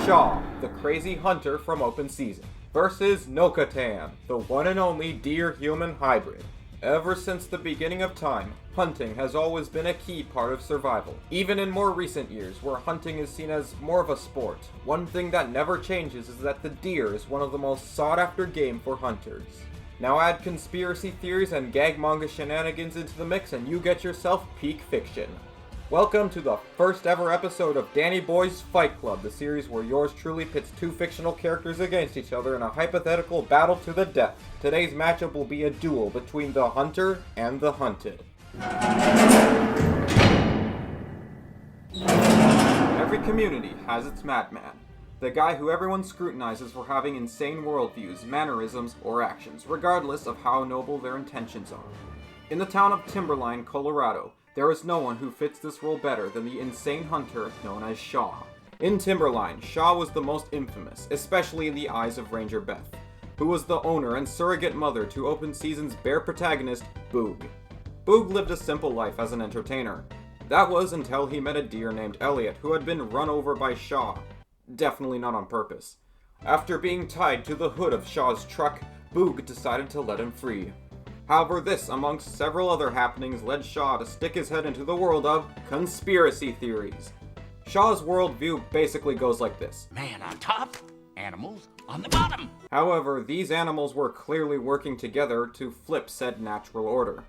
Shaw, the crazy hunter from open season, versus Nokotan, the one and only deer-human hybrid. Ever since the beginning of time, hunting has always been a key part of survival. Even in more recent years, where hunting is seen as more of a sport, one thing that never changes is that the deer is one of the most sought-after game for hunters. Now add conspiracy theories and gag manga shenanigans into the mix and you get yourself peak fiction. Welcome to the first ever episode of Danny Boy's Fight Club, the series where yours truly pits two fictional characters against each other in a hypothetical battle to the death. Today's matchup will be a duel between the hunter and the hunted. Every community has its madman. The guy who everyone scrutinizes for having insane worldviews, mannerisms, or actions, regardless of how noble their intentions are. In the town of Timberline, Colorado, there is no one who fits this role better than the insane hunter known as Shaw. In Timberline, Shaw was the most infamous, especially in the eyes of Ranger Beth, who was the owner and surrogate mother to open season's bear protagonist, Boog. Boog lived a simple life as an entertainer. That was until he met a deer named Elliot who had been run over by Shaw. Definitely not on purpose. After being tied to the hood of Shaw's truck, Boog decided to let him free. However, this, amongst several other happenings, led Shaw to stick his head into the world of conspiracy theories. Shaw's worldview basically goes like this: man on top, animals on the bottom. However, these animals were clearly working together to flip said natural order.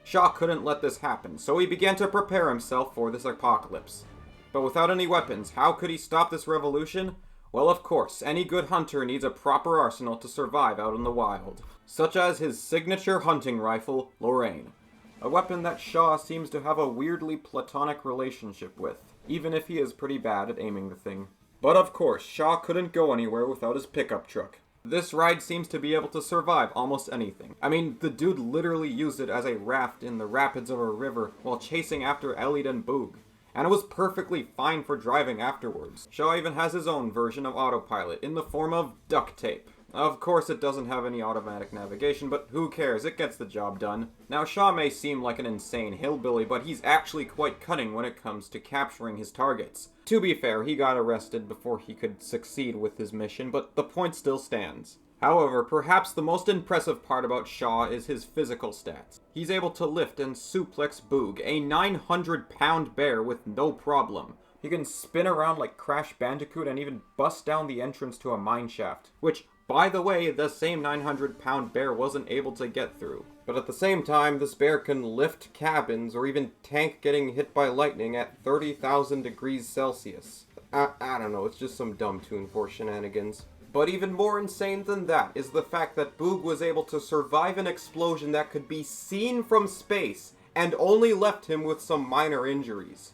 Shaw couldn't let this happen, so he began to prepare himself for this apocalypse. But without any weapons, how could he stop this revolution? Well, of course, any good hunter needs a proper arsenal to survive out in the wild, such as his signature hunting rifle, Lorraine, a weapon that Shaw seems to have a weirdly platonic relationship with, even if he is pretty bad at aiming the thing. But of course, Shaw couldn't go anywhere without his pickup truck. This ride seems to be able to survive almost anything. I mean, the dude literally used it as a raft in the rapids of a river while chasing after Elliot and Boog, and it was perfectly fine for driving afterwards. Shaw even has his own version of autopilot in the form of duct tape. Of course it doesn't have any automatic navigation, but who cares, it gets the job done. Now Shaw may seem like an insane hillbilly, but he's actually quite cunning when it comes to capturing his targets. To be fair, he got arrested before he could succeed with his mission, but the point still stands. However, perhaps the most impressive part about Shaw is his physical stats. He's able to lift and suplex Boog, a 900-pound bear, with no problem. He can spin around like Crash Bandicoot and even bust down the entrance to a mine shaft, which, by the way, the same 900-pound bear wasn't able to get through. But at the same time, this bear can lift cabins or even tank getting hit by lightning at 30,000 degrees Celsius. I don't know, it's just some dumb tune for shenanigans. But even more insane than that is the fact that Boog was able to survive an explosion that could be seen from space and only left him with some minor injuries.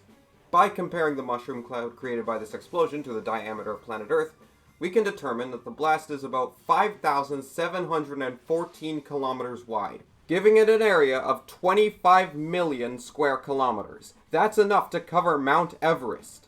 By comparing the mushroom cloud created by this explosion to the diameter of planet Earth, we can determine that the blast is about 5,714 kilometers wide, giving it an area of 25 million square kilometers. That's enough to cover Mount Everest.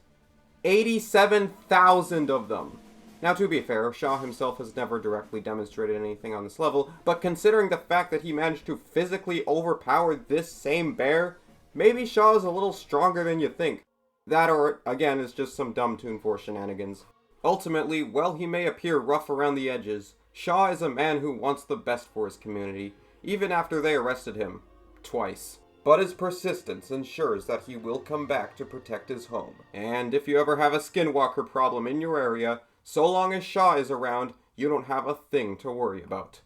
87,000 of them. Now, to be fair, Shaw himself has never directly demonstrated anything on this level, but considering the fact that he managed to physically overpower this same bear, maybe Shaw is a little stronger than you think. That, or, again, is just some dumb tune for shenanigans. Ultimately, while he may appear rough around the edges, Shaw is a man who wants the best for his community, even after they arrested him. Twice. But his persistence ensures that he will come back to protect his home. And if you ever have a skinwalker problem in your area, so long as Shaw is around, you don't have a thing to worry about.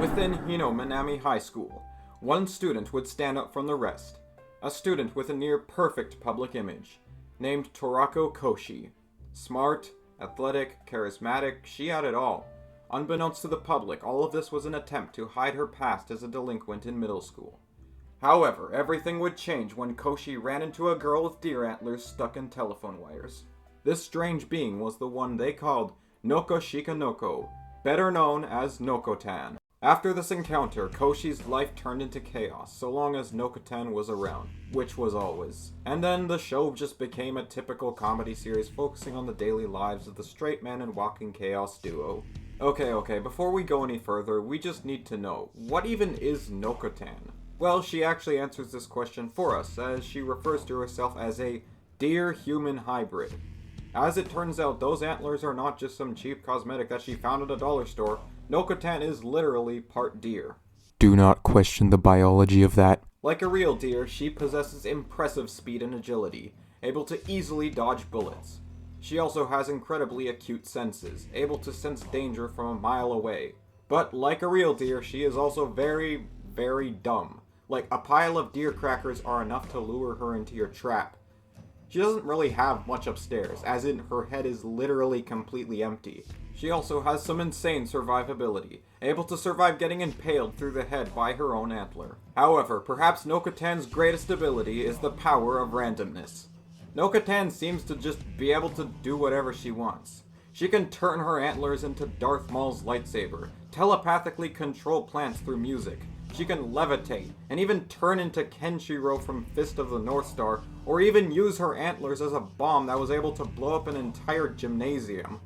Within Minami High School, one student would stand up from the rest. A student with a near-perfect public image, named Torako Koshi. Smart, athletic, charismatic, she had it all. Unbeknownst to the public, all of this was an attempt to hide her past as a delinquent in middle school. However, everything would change when Koshi ran into a girl with deer antlers stuck in telephone wires. This strange being was the one they called Noko, better known as Nokotan. After this encounter, Koshi's life turned into chaos so long as Nokotan was around, which was always. And then the show just became a typical comedy series focusing on the daily lives of the straight man and walking chaos duo. Okay, before we go any further, we just need to know, what even is Nokotan? Well, she actually answers this question for us, as she refers to herself as a deer-human hybrid. As it turns out, those antlers are not just some cheap cosmetic that she found at a dollar store. Nokotan is literally part deer. Do not question the biology of that. Like a real deer, she possesses impressive speed and agility, able to easily dodge bullets. She also has incredibly acute senses, able to sense danger from a mile away. But like a real deer, she is also very, very dumb. Like, a pile of deer crackers are enough to lure her into your trap. She doesn't really have much upstairs, as in her head is literally completely empty. She also has some insane survivability, able to survive getting impaled through the head by her own antler. However, perhaps Nokotan's greatest ability is the power of randomness. Nokotan seems to just be able to do whatever she wants. She can turn her antlers into Darth Maul's lightsaber, telepathically control plants through music. She can levitate, and even turn into Kenshiro from Fist of the North Star, or even use her antlers as a bomb that was able to blow up an entire gymnasium.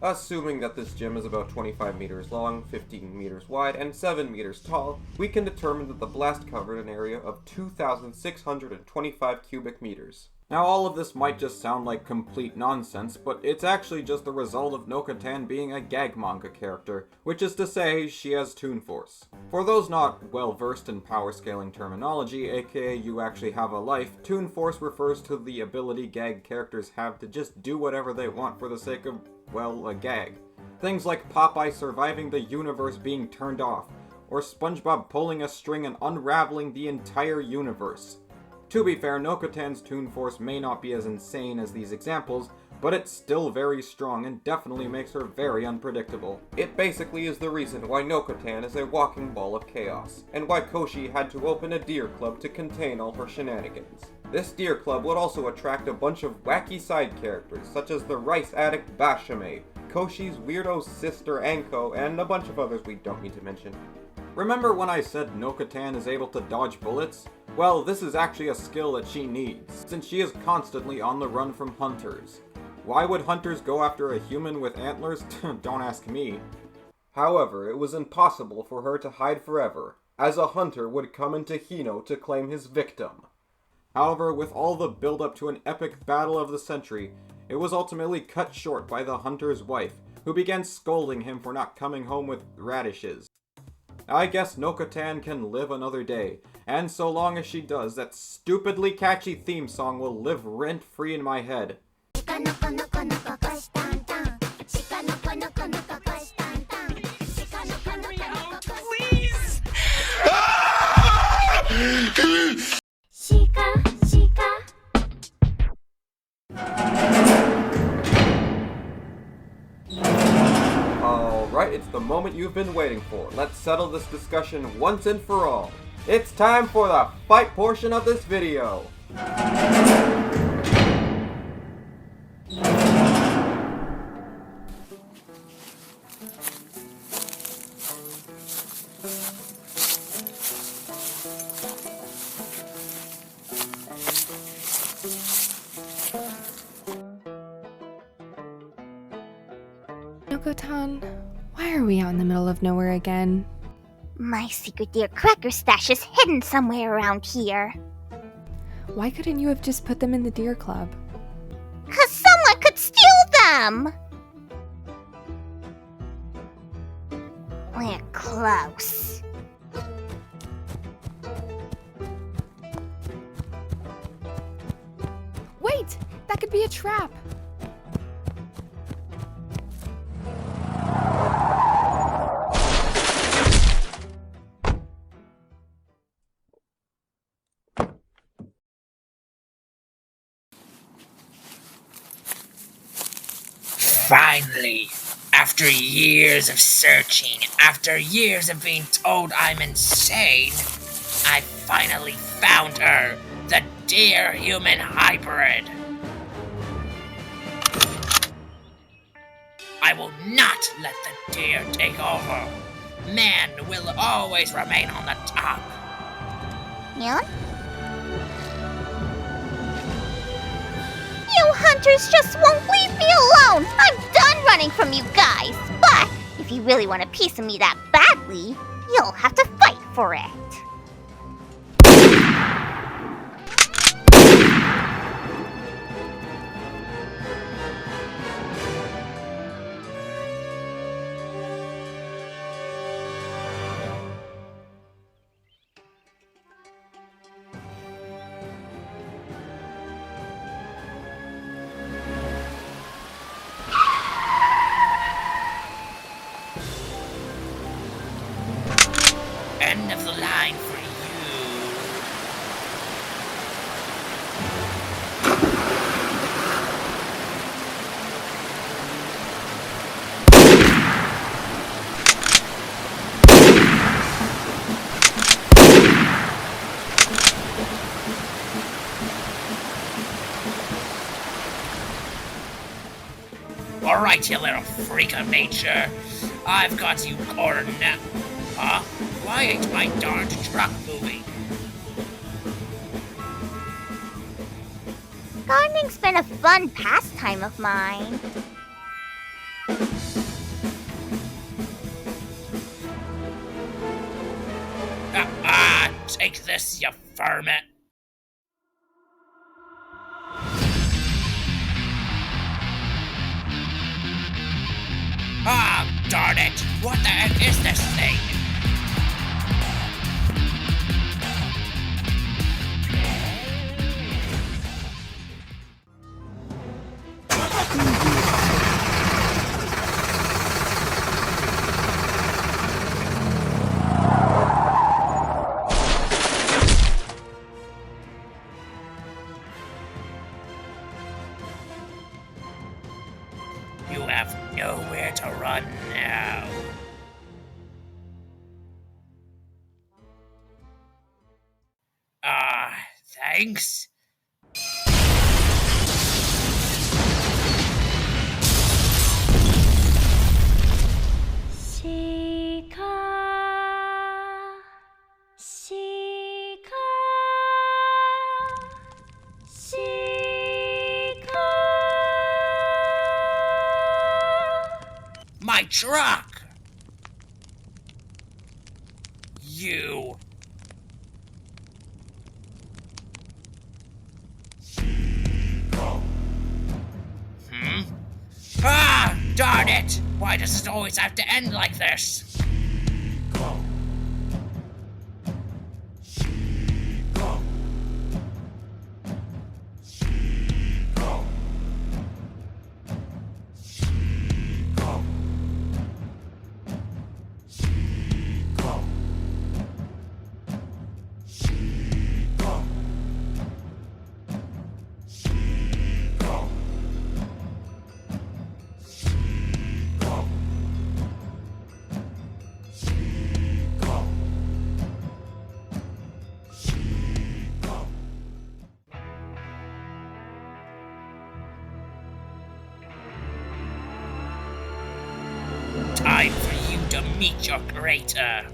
Assuming that this gym is about 25 meters long, 15 meters wide, and 7 meters tall, we can determine that the blast covered an area of 2,625 cubic meters. Now, all of this might just sound like complete nonsense, but it's actually just the result of Nokotan being a gag manga character, which is to say, she has Toon Force. For those not well versed in power scaling terminology, aka you actually have a life, Toon Force refers to the ability gag characters have to just do whatever they want for the sake of, well, a gag. Things like Popeye surviving the universe being turned off, or SpongeBob pulling a string and unraveling the entire universe. To be fair, Nokotan's Toon Force may not be as insane as these examples, but it's still very strong and definitely makes her very unpredictable. It basically is the reason why Nookotan is a walking ball of chaos, and why Koshi had to open a deer club to contain all her shenanigans. This deer club would also attract a bunch of wacky side characters, such as the rice addict Bashame, Koshi's weirdo sister Anko, and a bunch of others we don't need to mention. Remember when I said Nokotan is able to dodge bullets? Well, this is actually a skill that she needs, since she is constantly on the run from hunters. Why would hunters go after a human with antlers? Don't ask me. However, it was impossible for her to hide forever, as a hunter would come into Hino to claim his victim. However, with all the build-up to an epic battle of the century, it was ultimately cut short by the hunter's wife, who began scolding him for not coming home with radishes. I guess Nokotan can live another day, and so long as she does, that stupidly catchy theme song will live rent-free in my head. Alright, it's the moment you've been waiting for. Let's settle this discussion once and for all. It's time for the fight portion of this video. Nokotan, why are we out in the middle of nowhere again? My secret deer cracker stash is hidden somewhere around here. Why couldn't you have just put them in the deer club? 'Cause someone could steal them! We're close. Wait! That could be a trap! Finally, after years of searching, after years of being told I'm insane, I finally found her, the deer-human hybrid. I will not let the deer take over. Man will always remain on the top. Yeah? You hunters just won't leave me alone! I'm done running from you guys! But if you really want a piece of me that badly, you'll have to fight for it. end of the line for you. Alright, you little freak of nature. I've got you cornered now. Huh? Why ain't my darned truck moving? Gardening's been a fun pastime of mine. Take this, you vermin. Darn it! What the heck is this thing? You have nowhere to run now. Thanks. My truck! You... Darn it! Why does it always have to end like this? Time for you to meet your creator.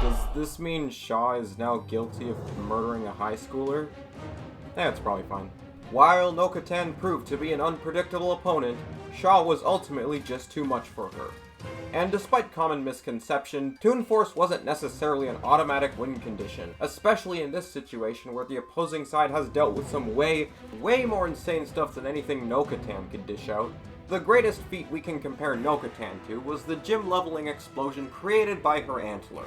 Does this mean Shaw is now guilty of murdering a high schooler? That's probably fine. While Nookotan proved to be an unpredictable opponent, Shaw was ultimately just too much for her. And despite common misconception, Toon Force wasn't necessarily an automatic win condition, especially in this situation where the opposing side has dealt with some way more insane stuff than anything Nookotan could dish out. The greatest feat we can compare Nookotan to was the gym-leveling explosion created by her antler.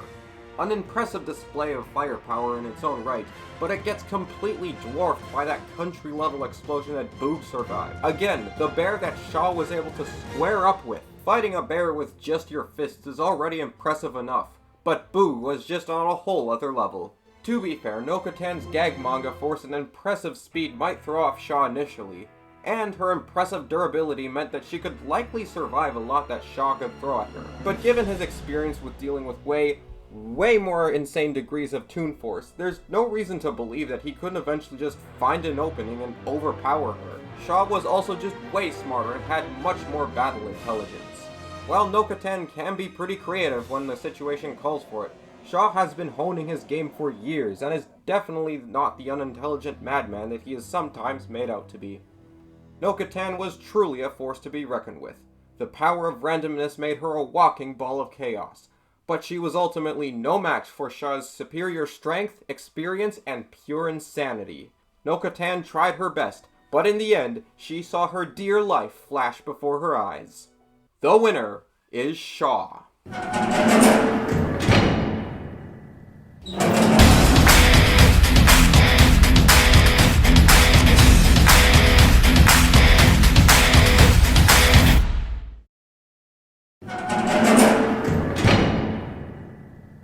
An impressive display of firepower in its own right, but it gets completely dwarfed by that country-level explosion that Boo survived. Again, the bear that Shaw was able to square up with. Fighting a bear with just your fists is already impressive enough, but Boo was just on a whole other level. To be fair, Nookotan's gag manga force and impressive speed might throw off Shaw initially, and her impressive durability meant that she could likely survive a lot that Shaw could throw at her. But given his experience with dealing with way more insane degrees of Toon Force, there's no reason to believe that he couldn't eventually just find an opening and overpower her. Shaw was also just way smarter and had much more battle intelligence. While Nookotan can be pretty creative when the situation calls for it, Shaw has been honing his game for years and is definitely not the unintelligent madman that he is sometimes made out to be. Nookotan was truly a force to be reckoned with. The power of randomness made her a walking ball of chaos, but she was ultimately no match for Shaw's superior strength, experience, and pure insanity. Nookotan tried her best, but in the end, she saw her dear life flash before her eyes. The winner is Shaw.